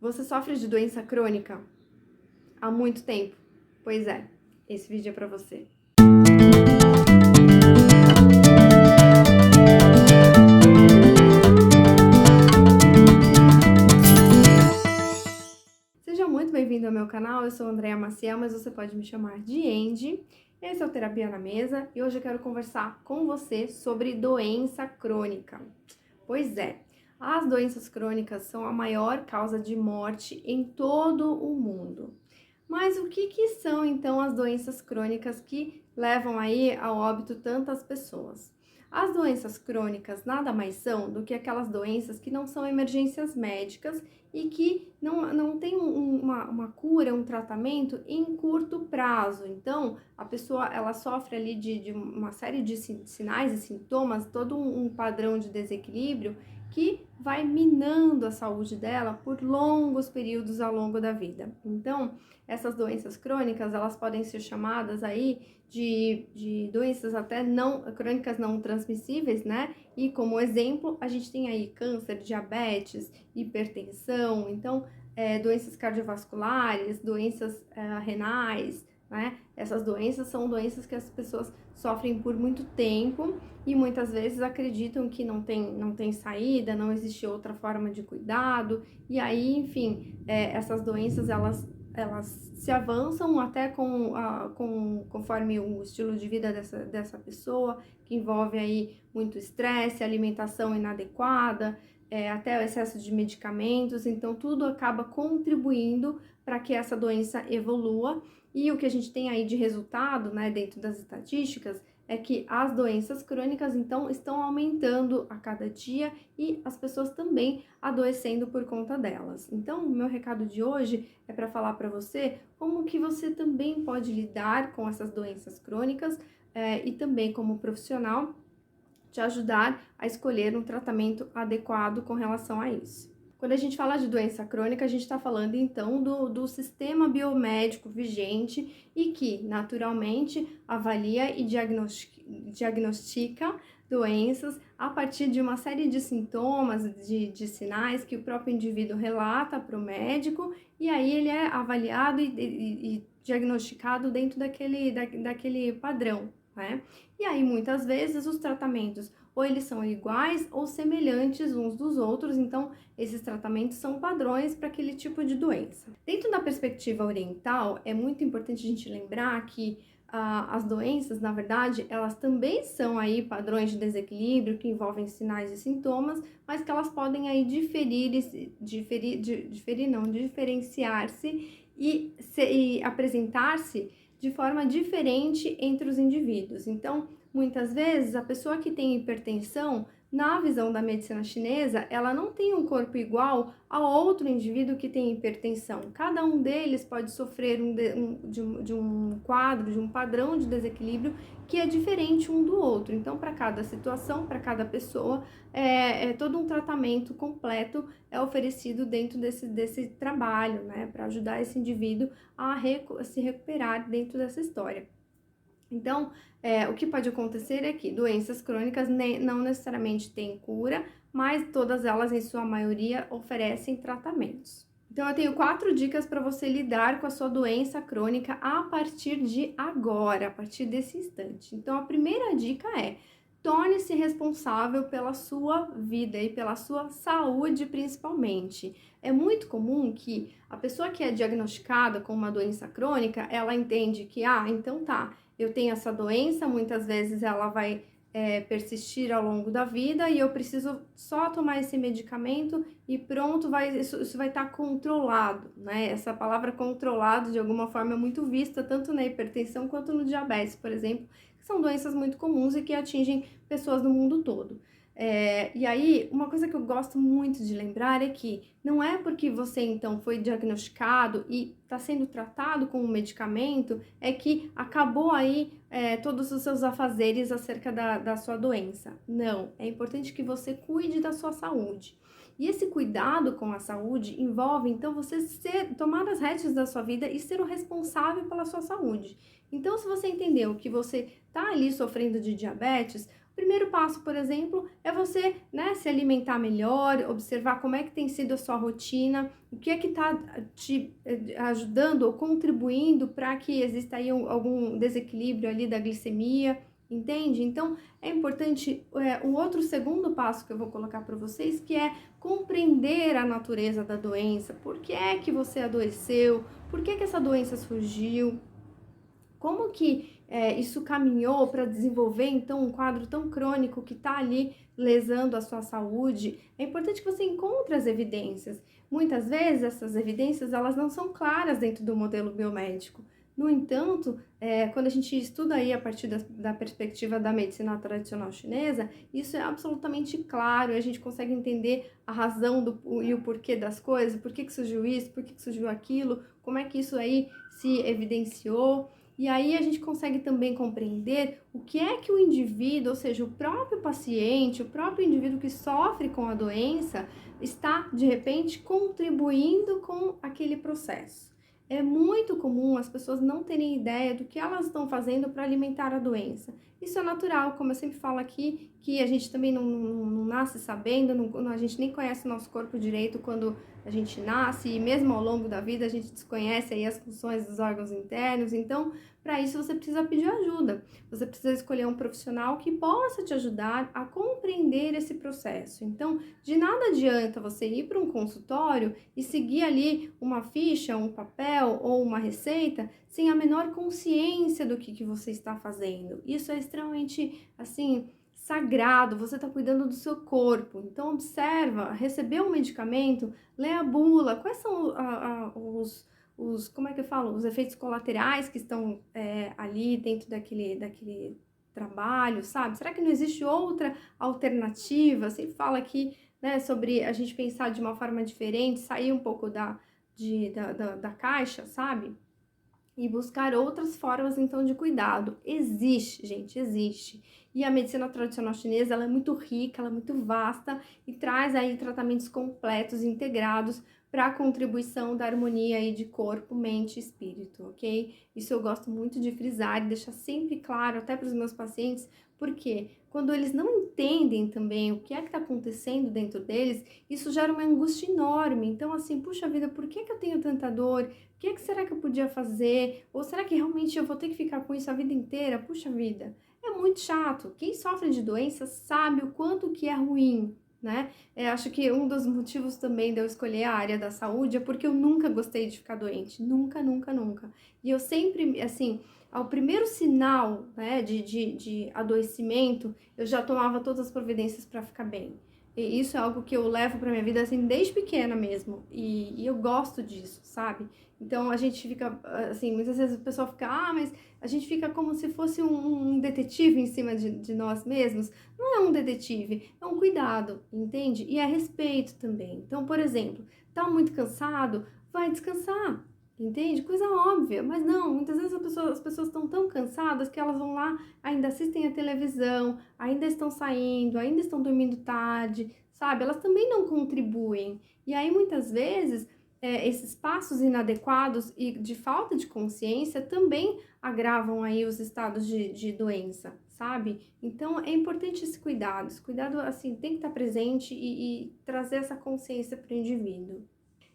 Você sofre de doença crônica há muito tempo? Pois é, esse vídeo é para você. Seja muito bem-vindo ao meu canal, eu sou Andréa Maciel, mas você pode me chamar de Andy. Esse é o Terapia na Mesa e hoje eu quero conversar com você sobre doença crônica. Pois é, as doenças crônicas são a maior causa de morte em todo o mundo. Mas o que são então as doenças crônicas que levam aí ao óbito tantas pessoas? As doenças crônicas nada mais são do que aquelas doenças que não são emergências médicas e que não tem uma cura, um tratamento em curto prazo. Então, a pessoa ela sofre ali de uma série de sinais e sintomas, todo um padrão de desequilíbrio que vai minando a saúde dela por longos períodos ao longo da vida. Então, essas doenças crônicas, elas podem ser chamadas aí de doenças até crônicas não transmissíveis, né? E como exemplo, a gente tem aí câncer, diabetes, hipertensão, então doenças cardiovasculares, doenças renais, né? Essas doenças são doenças que as pessoas sofrem por muito tempo e muitas vezes acreditam que não tem saída, não existe outra forma de cuidado, e aí, enfim, essas doenças elas se avançam até conforme o estilo de vida dessa pessoa, que envolve aí muito estresse, alimentação inadequada, até o excesso de medicamentos, então tudo acaba contribuindo para que essa doença evolua. E o que a gente tem aí de resultado, né, dentro das estatísticas, é que as doenças crônicas, então, estão aumentando a cada dia e as pessoas também adoecendo por conta delas. Então, o meu recado de hoje é para falar para você como que você também pode lidar com essas doenças crônicas e também, como profissional, te ajudar a escolher um tratamento adequado com relação a isso. Quando a gente fala de doença crônica, a gente está falando então do sistema biomédico vigente e que naturalmente avalia e diagnostica doenças a partir de uma série de sintomas, de sinais que o próprio indivíduo relata para o médico, e aí ele é avaliado e diagnosticado dentro daquele padrão, né? E aí muitas vezes os tratamentos ou eles são iguais ou semelhantes uns dos outros, então esses tratamentos são padrões para aquele tipo de doença. Dentro da perspectiva oriental, é muito importante a gente lembrar que as doenças, na verdade, elas também são aí padrões de desequilíbrio que envolvem sinais e sintomas, mas que elas podem aí diferenciar-se e apresentar-se de forma diferente entre os indivíduos. Então, muitas vezes, a pessoa que tem hipertensão, na visão da medicina chinesa, ela não tem um corpo igual a outro indivíduo que tem hipertensão. Cada um deles pode sofrer de um quadro, de um padrão de desequilíbrio que é diferente um do outro. Então, para cada situação, para cada pessoa, todo um tratamento completo é oferecido dentro desse trabalho, né, para ajudar esse indivíduo a se recuperar dentro dessa história. Então, o que pode acontecer é que doenças crônicas não necessariamente têm cura, mas todas elas, em sua maioria, oferecem tratamentos. Então, eu tenho 4 dicas para você lidar com a sua doença crônica a partir de agora, a partir desse instante. Então, a primeira dica é: torne-se responsável pela sua vida e pela sua saúde, principalmente. É muito comum que a pessoa que é diagnosticada com uma doença crônica, ela entende que, então tá, eu tenho essa doença, muitas vezes ela vai persistir ao longo da vida e eu preciso só tomar esse medicamento e pronto, isso vai estar controlado, né? Essa palavra controlado, de alguma forma, é muito vista tanto na hipertensão quanto no diabetes, por exemplo, que são doenças muito comuns e que atingem pessoas no mundo todo. E aí, uma coisa que eu gosto muito de lembrar é que não é porque você então foi diagnosticado e está sendo tratado com um medicamento é que acabou aí todos os seus afazeres acerca da sua doença. Não, é importante que você cuide da sua saúde. E esse cuidado com a saúde envolve, então, você tomar as rédeas da sua vida e ser o responsável pela sua saúde. Então, se você entendeu que você está ali sofrendo de diabetes, primeiro passo, por exemplo, é você, né, se alimentar melhor, observar como é que tem sido a sua rotina, o que é que está te ajudando ou contribuindo para que exista aí algum desequilíbrio ali da glicemia, entende? Então, é importante, um outro segundo passo que eu vou colocar para vocês, que é compreender a natureza da doença. Por que é que você adoeceu? Por que que essa doença surgiu? Como que isso caminhou para desenvolver, então, um quadro tão crônico que está ali lesando a sua saúde? É importante que você encontre as evidências. Muitas vezes, essas evidências, elas não são claras dentro do modelo biomédico. No entanto, quando a gente estuda aí a partir da perspectiva da medicina tradicional chinesa, isso é absolutamente claro, a gente consegue entender a razão e o porquê das coisas, por que que surgiu isso, por que que surgiu aquilo, como é que isso aí se evidenciou. E aí a gente consegue também compreender o que é que o indivíduo, ou seja, o próprio paciente, o próprio indivíduo que sofre com a doença, está, de repente, contribuindo com aquele processo. É muito comum as pessoas não terem ideia do que elas estão fazendo para alimentar a doença. Isso é natural, como eu sempre falo aqui, que a gente também não nasce sabendo, a gente nem conhece o nosso corpo direito quando a gente nasce, e mesmo ao longo da vida a gente desconhece aí as funções dos órgãos internos. Então, para isso você precisa pedir ajuda. Você precisa escolher um profissional que possa te ajudar a compreender esse processo. Então, de nada adianta você ir para um consultório e seguir ali uma ficha, um papel ou uma receita sem a menor consciência do que você está fazendo. Isso é extremamente, assim, sagrado, você está cuidando do seu corpo. Então, observa, recebeu um medicamento, lê a bula, quais são como é que eu falo? Os efeitos colaterais que estão ali dentro daquele trabalho, sabe? Será que não existe outra alternativa? Você fala aqui, né, sobre a gente pensar de uma forma diferente, sair um pouco da caixa, sabe? E buscar outras formas, então, de cuidado. Existe, gente, existe. E a medicina tradicional chinesa, ela é muito rica, ela é muito vasta e traz aí tratamentos completos, integrados para a contribuição da harmonia aí de corpo, mente e espírito, ok? Isso eu gosto muito de frisar e deixar sempre claro até para os meus pacientes, porque quando eles não entendem também o que é que está acontecendo dentro deles, isso gera uma angústia enorme. Então, assim, puxa vida, por que que eu tenho tanta dor? O que será que eu podia fazer? Ou será que realmente eu vou ter que ficar com isso a vida inteira? Puxa vida, é muito chato. Quem sofre de doença sabe o quanto que é ruim, né? Acho que um dos motivos também de eu escolher a área da saúde é porque eu nunca gostei de ficar doente. Nunca, nunca, nunca. E eu sempre, assim, ao primeiro sinal, né, de adoecimento, eu já tomava todas as providências para ficar bem. E isso é algo que eu levo pra minha vida, assim, desde pequena mesmo. E eu gosto disso, sabe? Então, a gente fica, assim, muitas vezes o pessoal fica, mas a gente fica como se fosse um detetive em cima de nós mesmos. Não é um detetive, é um cuidado, entende? E é respeito também. Então, por exemplo, tá muito cansado, vai descansar. Entende? Coisa óbvia, mas não, muitas vezes as pessoas estão tão cansadas que elas vão lá, ainda assistem a televisão, ainda estão saindo, ainda estão dormindo tarde, sabe? Elas também não contribuem. E aí, muitas vezes, esses passos inadequados e de falta de consciência também agravam aí os estados de doença, sabe? Então, é importante esse cuidado, assim, tem que estar presente e trazer essa consciência para o indivíduo.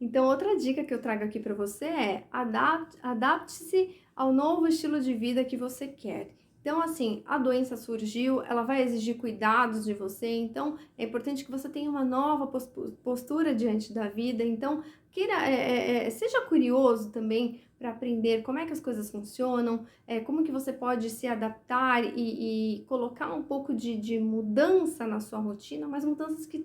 Então, outra dica que eu trago aqui para você é adapte-se ao novo estilo de vida que você quer. Então, assim, a doença surgiu, ela vai exigir cuidados de você, então é importante que você tenha uma nova postura diante da vida. Então, seja curioso também para aprender como é que as coisas funcionam, como que você pode se adaptar e colocar um pouco de mudança na sua rotina, mas mudanças que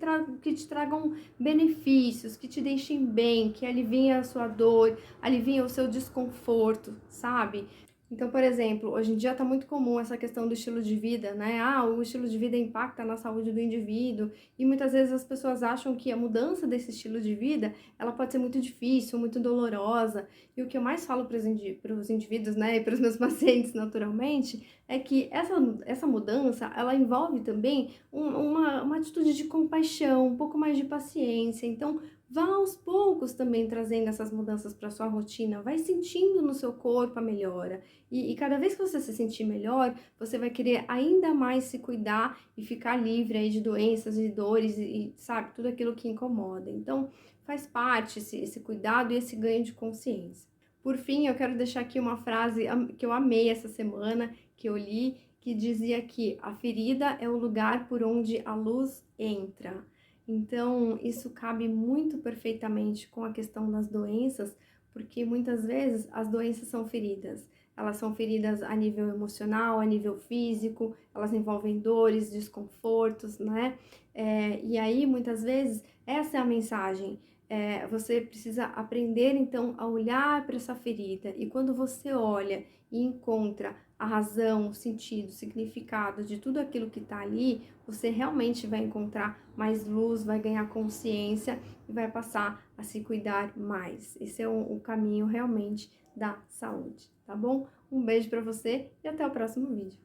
te tragam benefícios, que te deixem bem, que aliviem a sua dor, aliviem o seu desconforto, sabe? Então, por exemplo, hoje em dia está muito comum essa questão do estilo de vida, né? O estilo de vida impacta na saúde do indivíduo e muitas vezes as pessoas acham que a mudança desse estilo de vida, ela pode ser muito difícil, muito dolorosa. E o que eu mais falo para os indivíduos, né, e para os meus pacientes, naturalmente, é que essa mudança, ela envolve também uma atitude de compaixão, um pouco mais de paciência. Então, Vá aos poucos também trazendo essas mudanças para sua rotina, vai sentindo no seu corpo a melhora. E cada vez que você se sentir melhor, você vai querer ainda mais se cuidar e ficar livre aí de doenças e dores sabe, tudo aquilo que incomoda. Então, faz parte esse cuidado e esse ganho de consciência. Por fim, eu quero deixar aqui uma frase que eu amei essa semana, que eu li, que dizia que a ferida é o lugar por onde a luz entra. Então, isso cabe muito perfeitamente com a questão das doenças, porque muitas vezes as doenças são feridas. Elas são feridas a nível emocional, a nível físico, elas envolvem dores, desconfortos, né? E aí, muitas vezes, essa é a mensagem. Você precisa aprender, então, a olhar para essa ferida. E quando você olha e encontra a razão, o sentido, o significado de tudo aquilo que está ali, você realmente vai encontrar mais luz, vai ganhar consciência e vai passar a se cuidar mais. Esse é o caminho realmente da saúde, tá bom? Um beijo para você e até o próximo vídeo.